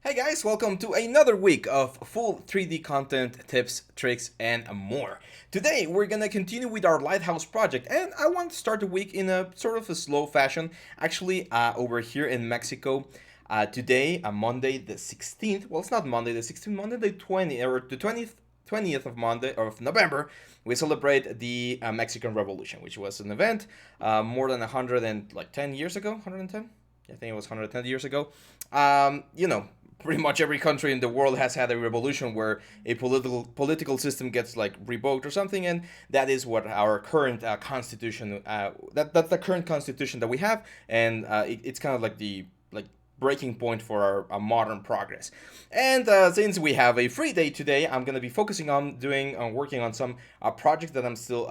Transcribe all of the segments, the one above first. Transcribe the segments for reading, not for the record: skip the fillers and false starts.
Hey guys, welcome to another week of full 3D content, tips, tricks, and more. Today we're gonna continue with our Lighthouse project, and I want to start the week in a sort of a slow fashion. Actually, over here in Mexico, today, Monday the 16th. Well, it's not Monday the 16th, Monday the 20th, or the 20th of Monday of November, we celebrate the Mexican Revolution, which was an event more than 110 years ago. 110? I think it was 110 years ago. Pretty much every country in the world has had a revolution where a political system gets like revoked or something, and that is what our current constitution that's the current constitution that we have, and it's kind of like the breaking point for our modern progress. And since we have a free day today, I'm gonna be focusing on working on some projects that I'm still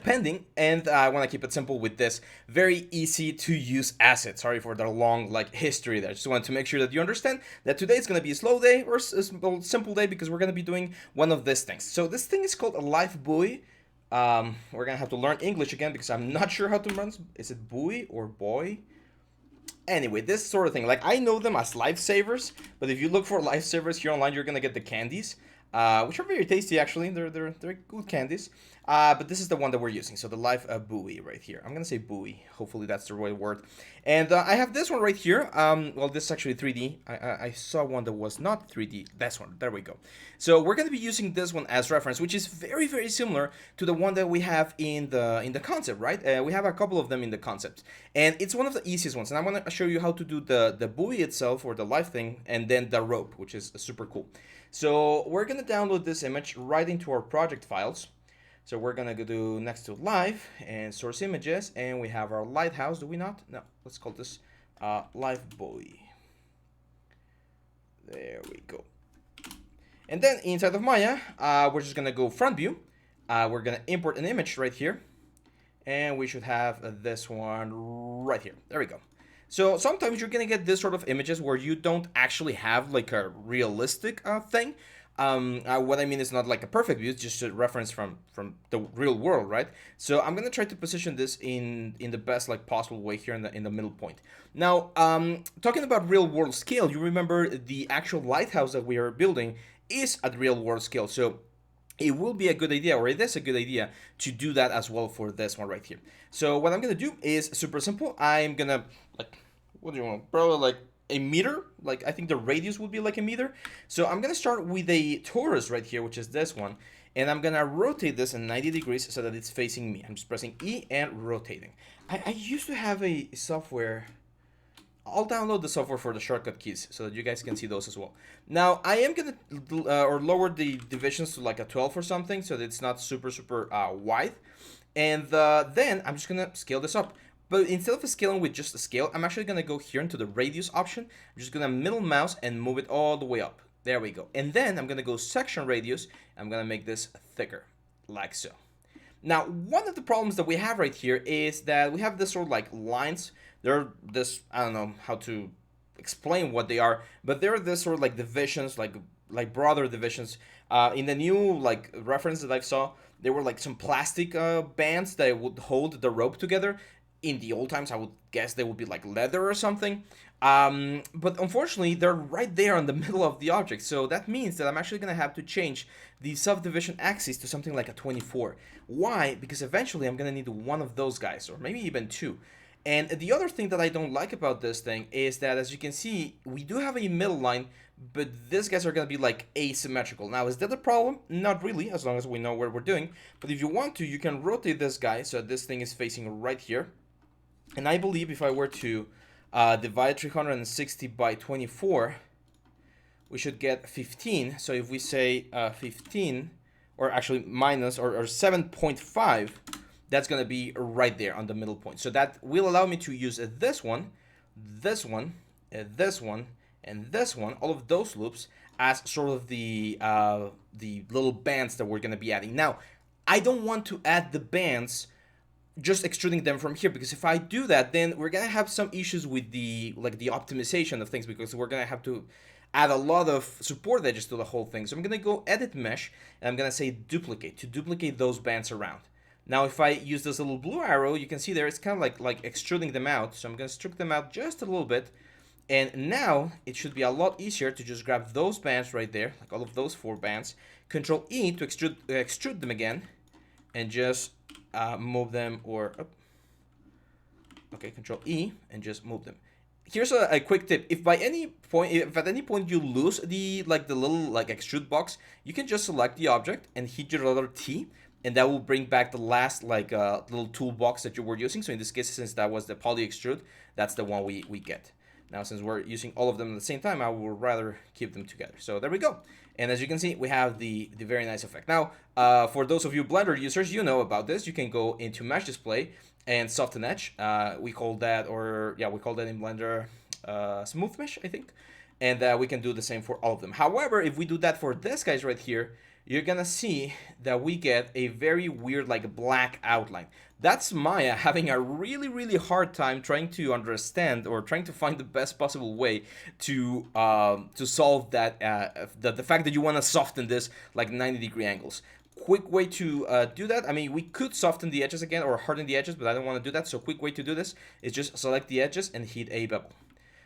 pending, and I want to keep it simple with this very easy to use asset. Sorry for the long history there. I just want to make sure that you understand that today is going to be a slow day or a simple day because we're going to be doing one of these things. So this thing is called a life buoy. We're going to have to learn English again because I'm not sure how to pronounce. Is it buoy or boy? Anyway, this sort of thing, like I know them as lifesavers, but if you look for lifesavers here online, you're gonna get the candies, which are very tasty actually. They're good candies. But this is the one that we're using. So the life buoy right here. I'm gonna say buoy. Hopefully that's the right word. And I have this one right here. Well, this is actually 3D. I saw one that was not 3D. That's one. There we go. So we're gonna be using this one as reference, which is very similar to the one that we have in the concept, right? We have a couple of them in the concept, and it's one of the easiest ones. And I want to show you how to do the buoy itself or the life thing, and then the rope, which is super cool. So we're gonna download this image right into our project files. So we're gonna go do Nexttut live and source images, and we have our lighthouse. Do we not? No. Let's call this life buoy. There we go. And then inside of Maya, we're just gonna go front view. We're gonna import an image right here, and we should have this one right here. There we go. So sometimes you're gonna get this sort of images where you don't actually have like a realistic thing. What I mean is not like a perfect view, it's just a reference from the real world, right? So I'm gonna try to position this in the best like possible way here in the middle point. Now, talking about real world scale, you remember the actual lighthouse that we are building is at real world scale. So it will be a good idea, or it is a good idea, to do that as well for this one right here. So what I'm gonna do is super simple. I'm gonna what do you want? Probably like a meter. Like I think the radius would be like a meter. So I'm gonna start with a torus right here, which is this one, and I'm gonna rotate this in 90 degrees so that it's facing me. I'm just pressing E and rotating. I used to have a software. I'll download the software for the shortcut keys so that you guys can see those as well. Now, I am going to or lower the divisions to like a 12 or something so that it's not super wide. And then I'm just going to scale this up. But instead of scaling with just a scale, I'm actually going to go here into the radius option. I'm just going to middle mouse and move it all the way up. There we go. And then I'm going to go section radius. I'm going to make this thicker, like so. Now, one of the problems that we have right here is that we have this sort of like lines. They're this, I don't know how to explain what they are, but they're this sort of like divisions, like broader divisions. In the new like reference that I saw, there were like some plastic bands that would hold the rope together. In the old times, I would guess they would be like leather or something. But unfortunately, they're right there in the middle of the object. So that means that I'm actually going to have to change the subdivision axis to something like a 24. Why? Because eventually I'm going to need one of those guys, or maybe even two. And the other thing that I don't like about this thing is that, as you can see, we do have a middle line, but these guys are going to be like asymmetrical. Now, is that a problem? Not really, as long as we know what we're doing. But if you want to, you can rotate this guy so this thing is facing right here. And I believe if I were to divide 360 by 24, we should get 15. So if we say 15, or actually minus, or 7.5, that's going to be right there on the middle point. So that will allow me to use this one, this one, this one, and this one, all of those loops, as sort of the little bands that we're going to be adding. Now, I don't want to add the bands just extruding them from here, because if I do that, then we're gonna have some issues with the optimization of things, because we're gonna have to add a lot of support edges to the whole thing. So I'm gonna go edit mesh, and I'm gonna say duplicate to duplicate those bands around. Now if I use this little blue arrow, you can see there it's kind of like extruding them out. So I'm gonna extrude them out just a little bit, And now it should be a lot easier to just grab those bands right there, like all of those 4 bands, Control E to extrude them again, and just move them, or okay, Control E and just move them. Here's a quick tip: if at any point you lose the little extrude box, you can just select the object and hit your letter T, and that will bring back the last little toolbox that you were using. So in this case, since that was the poly extrude, that's the one we get. Now, since we're using all of them at the same time, I would rather keep them together. So there we go. And as you can see, we have the very nice effect. Now, for those of you Blender users, you know about this. You can go into Mesh Display and Soften Edge. We call that in Blender Smooth Mesh, I think. And we can do the same for all of them. However, if we do that for this guys right here, you're gonna see that we get a very weird black outline. That's Maya having a really hard time trying to understand or trying to find the best possible way to solve that the fact that you want to soften this 90-degree angles. Quick way to do that, I mean, we could soften the edges again or harden the edges, but I don't want to do that. So quick way to do this is just select the edges and hit a bevel.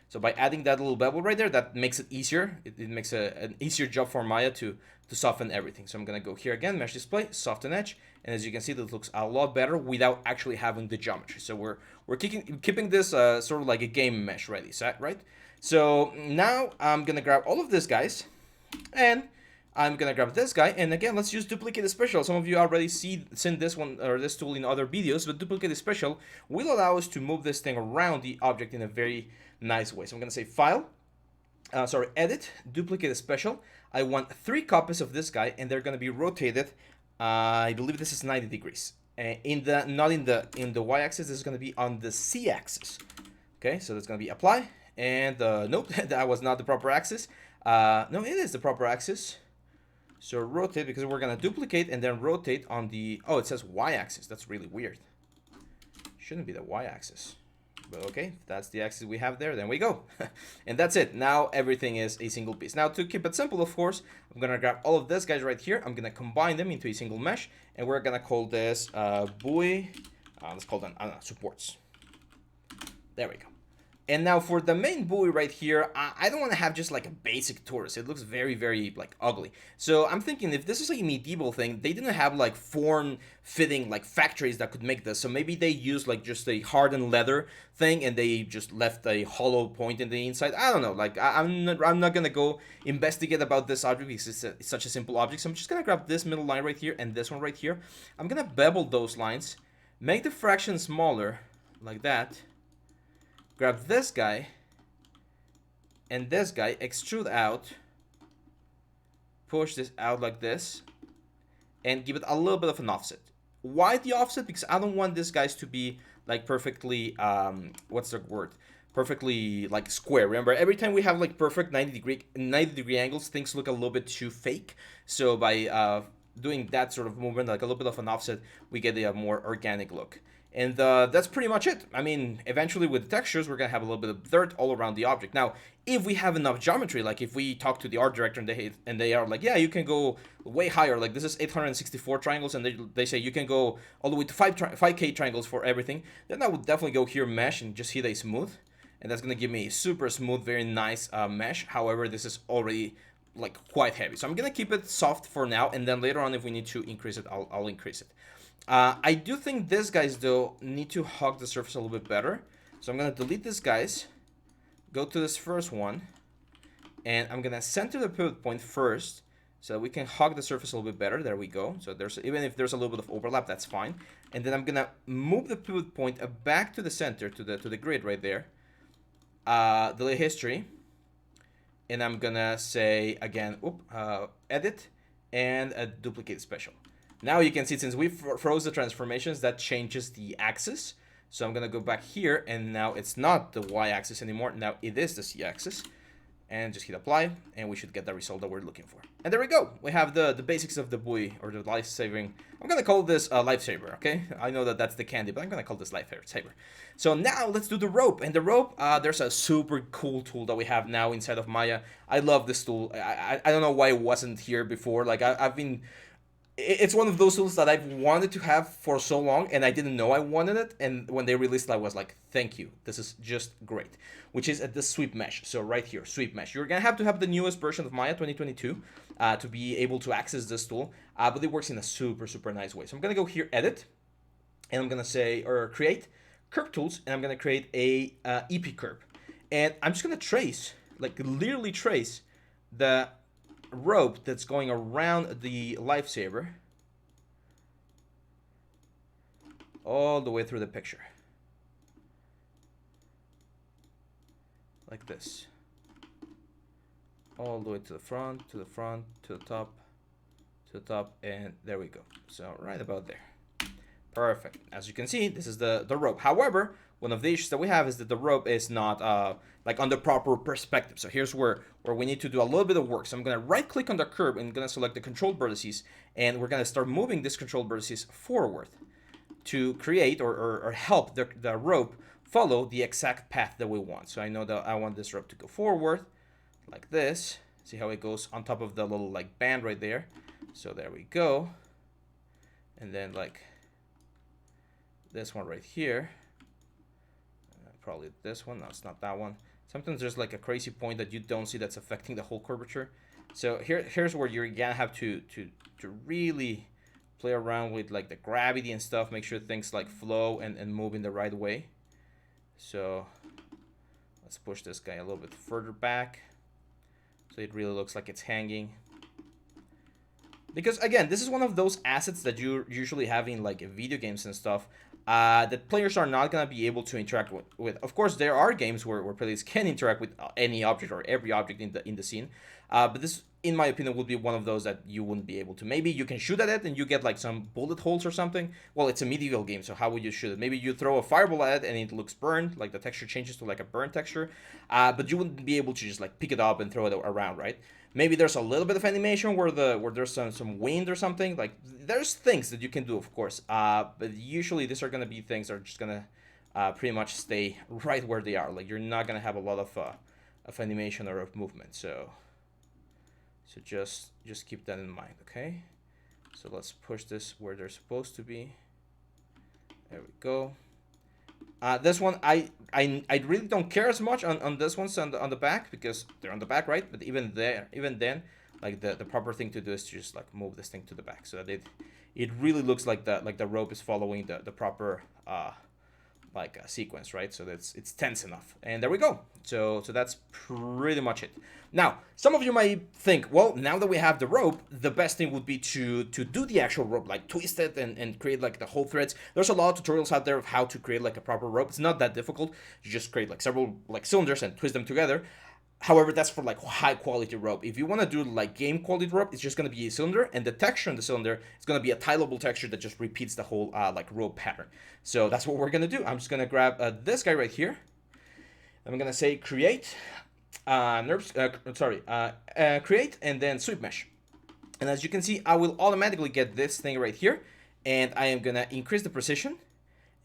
So by adding that little bevel right there, that makes it easier. It makes an easier job for Maya to soften everything. So I'm going to go here again, Mesh Display, Soften Edge. And as you can see, this looks a lot better without actually having the geometry. So we're keeping this sort of like a game mesh ready, right? So now I'm going to grab all of these guys. And I'm going to grab this guy. And again, let's use Duplicate Special. Some of you already seen this one or this tool in other videos. But Duplicate Special will allow us to move this thing around the object in a very nice way. So I'm going to say File. Edit, Duplicate Special. I want 3 copies of this guy, and they're going to be rotated. I believe this is 90 degrees. Not in the y-axis. This is going to be on the z-axis. Okay, so that's going to be Apply, and nope, that was not the proper axis. No, it is the proper axis. So rotate, because we're going to duplicate and then rotate on the. Oh, it says y-axis. That's really weird. Shouldn't be the y-axis. But okay, that's the axis we have there, then we go. And that's it. Now everything is a single piece. Now to keep it simple, of course, I'm going to grab all of these guys right here. I'm going to combine them into a single mesh. And we're going to call this buoy. Let's call them supports. There we go. And now for the main buoy right here, I don't want to have just like a basic torus. It looks very ugly. So I'm thinking if this is a medieval thing, they didn't have form-fitting factories that could make this. So maybe they used just a hardened leather thing and they just left a hollow point in the inside. I don't know. I'm not gonna go investigate about this object because it's such a simple object. So I'm just gonna grab this middle line right here and this one right here. I'm gonna bevel those lines, make the fraction smaller like that. Grab this guy and this guy, extrude out, push this out like this, and give it a little bit of an offset. Why the offset? Because I don't want these guys to be perfectly, what's the word? Perfectly square. Remember, every time we have perfect 90 degree angles, things look a little bit too fake. So by doing that sort of movement, a little bit of an offset, we get a more organic look. And that's pretty much it. I mean, eventually with the textures, we're going to have a little bit of dirt all around the object. Now, if we have enough geometry, if we talk to the art director and they are like, yeah, you can go way higher. This is 864 triangles, and they say you can go all the way to 5K triangles for everything. Then I would definitely go here, mesh, and just hit a smooth. And that's going to give me a super smooth, very nice mesh. However, this is already quite heavy. So I'm going to keep it soft for now, and then later on, if we need to increase it, I'll increase it. I do think these guys, though, need to hug the surface a little bit better. So I'm going to delete these guys, go to this first one, and I'm going to center the pivot point first so we can hug the surface a little bit better. There we go. So even if there's a little bit of overlap, that's fine. And then I'm going to move the pivot point back to the center, to the grid right there. Delete history. And I'm going to say, again, edit and duplicate special. Now you can see, since we froze the transformations, that changes the axis. So I'm going to go back here, and now it's not the y-axis anymore. Now it is the z-axis. And just hit apply, and we should get the result that we're looking for. And there we go. We have the basics of the buoy, or the life-saving. I'm going to call this lifesaver, okay? I know that that's the candy, but I'm going to call this lifesaver. So now let's do the rope. And the rope, there's a super cool tool that we have now inside of Maya. I love this tool. I don't know why it wasn't here before. I've been... it's one of those tools that I've wanted to have for so long, and I didn't know I wanted it. And when they released it, I was like, "Thank you, this is just great." Which is at the sweep mesh. So right here, sweep mesh. You're gonna have to have the newest version of Maya 2022 to be able to access this tool, but it works in a super nice way. So I'm gonna go here, edit, and I'm gonna say or create curve tools, and I'm gonna create a EP curve, and I'm just gonna trace, like literally trace the rope that's going around the lifesaver all the way through the picture, like this, all the way to the front, to the front, to the top, and there we go. So right about there. Perfect. As you can see, this is the rope. However, one of the issues that we have is that the rope is not like on the proper perspective. So here's where we need to do a little bit of work. So I'm going to right click on the curve and I'm going to select the control vertices, and we're going to start moving this control vertices forward to create or help the rope follow the exact path that we want. So I know that I want this rope to go forward like this. See how it goes on top of the little like band right there. So there we go. And then like this one right here, probably this one. No, it's not that one. Sometimes there's like a crazy point that you don't see that's affecting the whole curvature. So here's where you're gonna have to really play around with like the gravity and stuff, make sure things like flow and move in the right way. So let's push this guy a little bit further back so it really looks like it's hanging. Because again, this is one of those assets that you usually have in like video games and stuff that players are not going to be able to interact with. Of course, there are games where players can interact with any object or every object in the scene. But this, in my opinion, would be one of those that you wouldn't be able to. Maybe you can shoot at it and you get like some bullet holes or something. Well, it's a medieval game, so how would you shoot it? Maybe you throw a fireball at it and it looks burned, like the texture changes to like a burnt texture. But you wouldn't be able to just like pick it up and throw it around, right? Maybe there's a little bit of animation where there's some wind or something. Like there's things that you can do, of course. But usually these are gonna be things that are just gonna pretty much stay right where they are. Like you're not gonna have a lot of animation or of movement. So just keep that in mind, okay? So let's push this where they're supposed to be. There we go. This one, I really don't care as much on this one's on the back because they're on the back, right? But even then, like the proper thing to do is to just like move this thing to the back so that it really looks like the rope is following the proper sequence, right? So that's it's tense enough. And there we go. So that's pretty much it. Now, some of you might think, well, now that we have the rope, the best thing would be to do the actual rope, like twist it and create like the whole threads. There's a lot of tutorials out there of how to create like a proper rope. It's not that difficult. You just create like several like cylinders and twist them together. However, that's for like high quality rope. If you want to do like game quality rope, it's just going to be a cylinder, and the texture on the cylinder is going to be a tileable texture that just repeats the whole like rope pattern. So that's what we're going to do. I'm just going to grab this guy right here. I'm going to say create, create, and then sweep mesh. And as you can see, I will automatically get this thing right here, and I am going to increase the precision.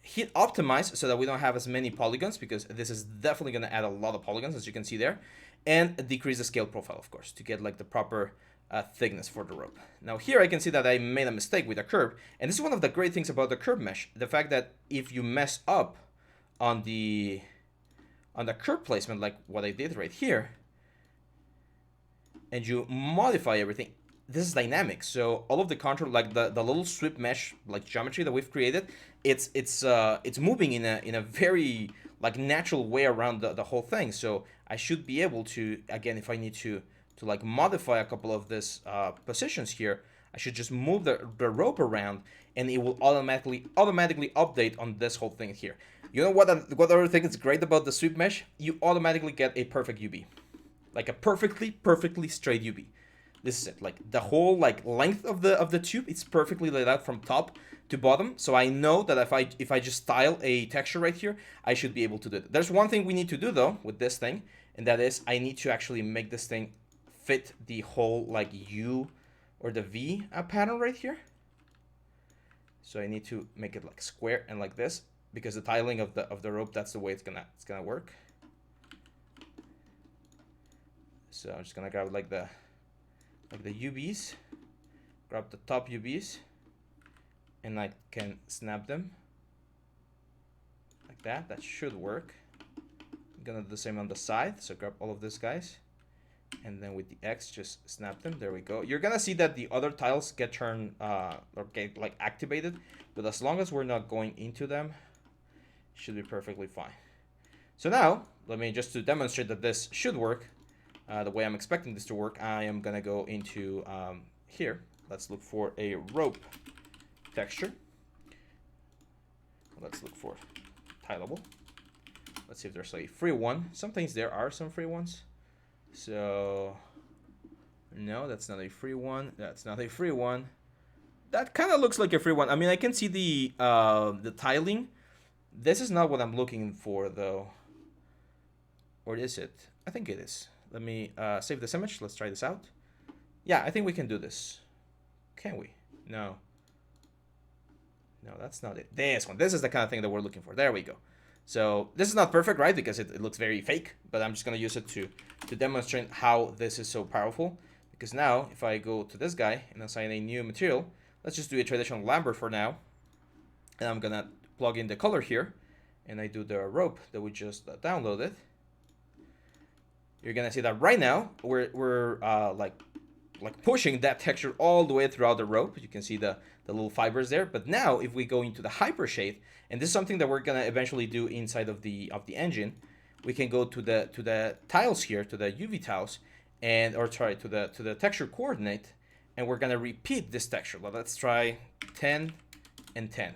Hit optimize so that we don't have as many polygons, because this is definitely going to add a lot of polygons, as you can see there, and decrease the scale profile, of course, to get like the proper thickness for the rope. Now here I can see that I made a mistake with a curve, and this is one of the great things about the curve mesh, the fact that if you mess up on the curve placement, like what I did right here, and you modify everything, this is dynamic. So all of the contour, like the little sweep mesh like geometry that we've created, it's moving in a very like natural way around the whole thing. So I should be able to, again, if I need to like modify a couple of these positions here, I should just move the rope around, and it will automatically update on this whole thing here. You know what other thing is great about the sweep mesh? You automatically get a perfect UV, like a perfectly straight UV. This is it, like the whole like length of the tube, it's perfectly laid out from top to bottom. So I know that if I just style a texture right here, I should be able to do it. There's one thing we need to do though with this thing, and that is I need to actually make this thing fit the whole like U or the V pattern right here. So I need to make it like square and like this, because the tiling of the rope, that's the way it's gonna work. So I'm just gonna grab like the UVs grab the top UVs, and I can snap them like that. That should work. I'm gonna do the same on the side. So grab all of these guys, and then with the X, just snap them. There we go. You're gonna see that the other tiles get turned or get like activated, but as long as we're not going into them, it should be perfectly fine. So now, let me just to demonstrate that this should work the way I'm expecting this to work, I am gonna go into here. Let's look for a rope texture. Let's look for tileable. Let's see if there's a free one. Sometimes there are some free ones. So, no, that's not a free one. That's not a free one. That kind of looks like a free one. I mean, I can see the tiling. This is not what I'm looking for, though. Or is it? I think it is. Let me save this image. Let's try this out. Yeah, I think we can do this. Can we? No. No, that's not it. This one. This is the kind of thing that we're looking for. There we go. So this is not perfect, right? Because it looks very fake. But I'm just going to use it to demonstrate how this is so powerful. Because now, if I go to this guy and assign a new material, let's just do a traditional Lambert for now. And I'm going to plug in the color here. And I do the rope that we just downloaded. You're going to see that right now, we're like pushing that texture all the way throughout the rope. You can see the little fibers there. But now if we go into the hyper shade, and this is something that we're gonna eventually do inside of the engine, we can go to the tiles here, to the UV tiles, and or sorry, to the texture coordinate, and we're gonna repeat this texture. Well, let's try 10 and 10.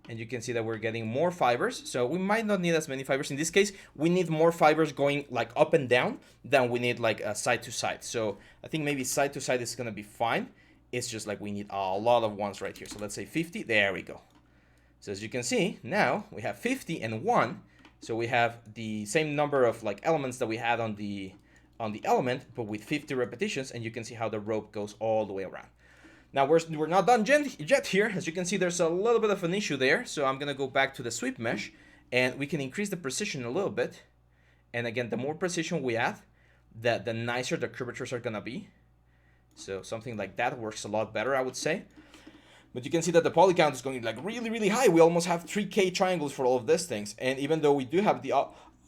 And you can see that we're getting more fibers. So we might not need as many fibers. In this case, we need more fibers going like up and down than we need like side to side. So I think maybe side to side is gonna be fine. It's just like we need a lot of ones right here. So let's say 50, there we go. So as you can see, now we have 50 and 1. So we have the same number of like elements that we had on the element, but with 50 repetitions, and you can see how the rope goes all the way around. Now we're not done yet here. As you can see, there's a little bit of an issue there. So I'm gonna go back to the sweep mesh, and we can increase the precision a little bit. And again, the more precision we add, the nicer the curvatures are gonna be. So something like that works a lot better, I would say. But you can see that the poly count is going like really, really high. We almost have 3K triangles for all of these things. And even though we do have the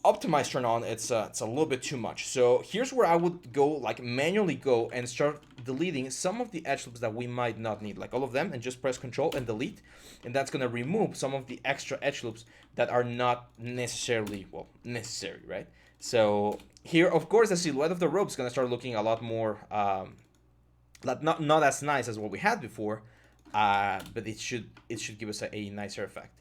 optimize turn on, it's a little bit too much. So here's where I would go, like manually go and start deleting some of the edge loops that we might not need, like all of them, and just press Control and delete. And that's going to remove some of the extra edge loops that are not necessarily, well, necessary, right? So here, of course, the silhouette of the rope is going to start looking a lot more, not as nice as what we had before, but it should give us a nicer effect.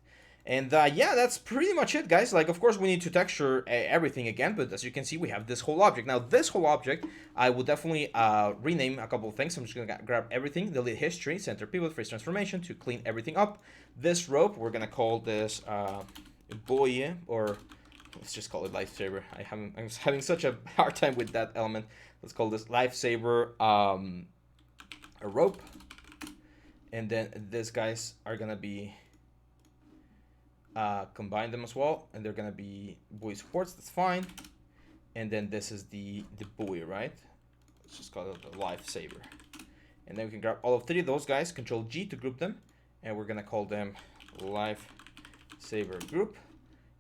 And yeah, that's pretty much it, guys. Like, of course, we need to texture everything again, but as you can see, we have this whole object. Now, this whole object, I will definitely rename a couple of things. I'm just going to grab everything, delete history, center pivot, face transformation to clean everything up. This rope, we're going to call this buoy, or let's just call it lifesaver. I'm having such a hard time with that element. Let's call this lifesaver a rope. And then these guys are going to be... combine them as well, and they're gonna be buoy supports. That's fine. And then this is the buoy, right? Let's just call it the lifesaver. And then we can grab all of 3 of those guys, Control G to group them, and we're gonna call them lifesaver group.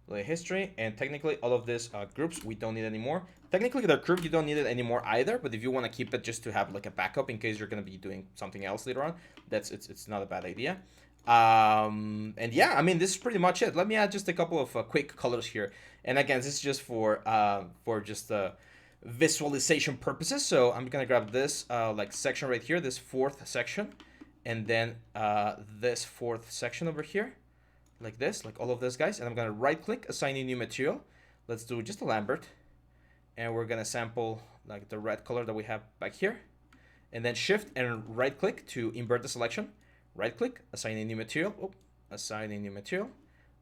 Delete history, and technically all of these groups we don't need anymore. Technically the curve you don't need it anymore either, but if you want to keep it just to have like a backup in case you're gonna be doing something else later on, it's not a bad idea. And yeah, I mean, this is pretty much it. Let me add just a couple of quick colors here. And again, this is just for just visualization purposes. So I'm gonna grab this like section right here, this 4th section, and then this 4th section over here, like this, like all of these guys. And I'm gonna right click, assign a new material. Let's do just a Lambert, and we're gonna sample like the red color that we have back here, and then shift and right click to invert the selection. Right click, assign a new material. Oh, assign a new material.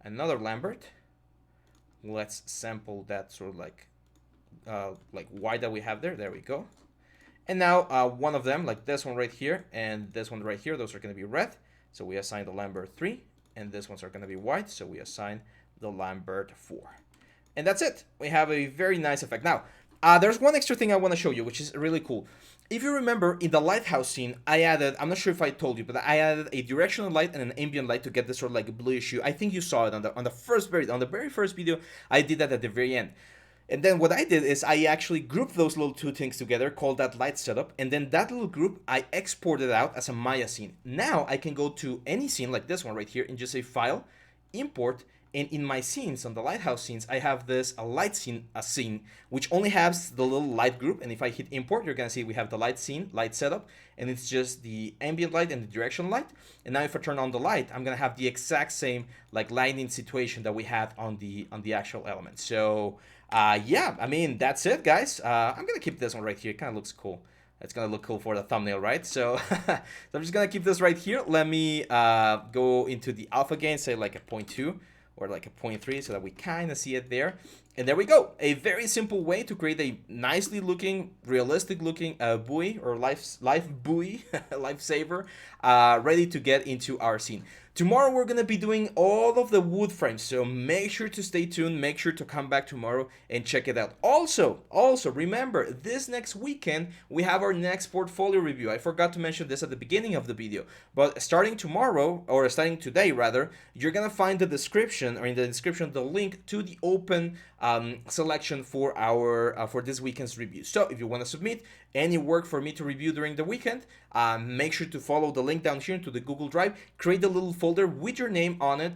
Another Lambert. Let's sample that sort of like white that we have there. There we go. And now one of them, like this one right here and this one right here, those are going to be red. So we assign the Lambert 3, and these ones are going to be white. So we assign the Lambert 4. And that's it. We have a very nice effect. Now, There's one extra thing I want to show you, which is really cool. If you remember, in the lighthouse scene, I added, I'm not sure if I told you, but I added a directional light and an ambient light to get this sort of like a bluish hue. I think you saw it on the very first video. I did that at the very end. And then what I did is I actually grouped those little two things together, called that light setup, and then that little group I exported out as a Maya scene. Now I can go to any scene like this one right here and just say File, Import, and in my scenes, on the lighthouse scenes, I have this a scene, which only has the little light group. And if I hit import, you're gonna see we have the light scene, light setup, and it's just the ambient light and the directional light. And now if I turn on the light, I'm gonna have the exact same like lighting situation that we had on the actual element. So yeah, I mean, that's it, guys. I'm gonna keep this one right here. It kind of looks cool. It's gonna look cool for the thumbnail, right? So, so I'm just gonna keep this right here. Let me go into the alpha gain, say like a 0.2 or like a 0.3, so that we kind of see it there. And there we go. A very simple way to create a nicely looking, realistic looking buoy or life buoy, lifesaver, ready to get into our scene. Tomorrow we're going to be doing all of the wood frames, so make sure to stay tuned, make sure to come back tomorrow and check it out. Also, remember, this next weekend we have our next portfolio review. I forgot to mention this at the beginning of the video, but starting tomorrow, or starting today rather, you're going to find the description, or in the description, the link to the open selection for our for this weekend's review. So if you want to submit any work for me to review during the weekend, make sure to follow the link down here to the Google Drive, create a little folder with your name on it,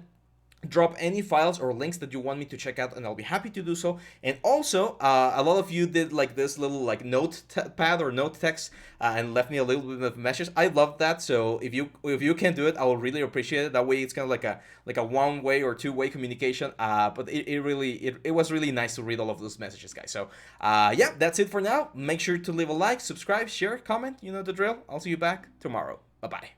drop any files or links that you want me to check out, and I'll be happy to do so. And also, a lot of you did like this little like notepad or note text and left me a little bit of a message. I love that. So if you can do it, I will really appreciate it. That way, it's kind of like a one-way or two-way communication. But it was really nice to read all of those messages, guys. So yeah, that's it for now. Make sure to leave a like, subscribe, share, comment. You know the drill. I'll see you back tomorrow. Bye bye.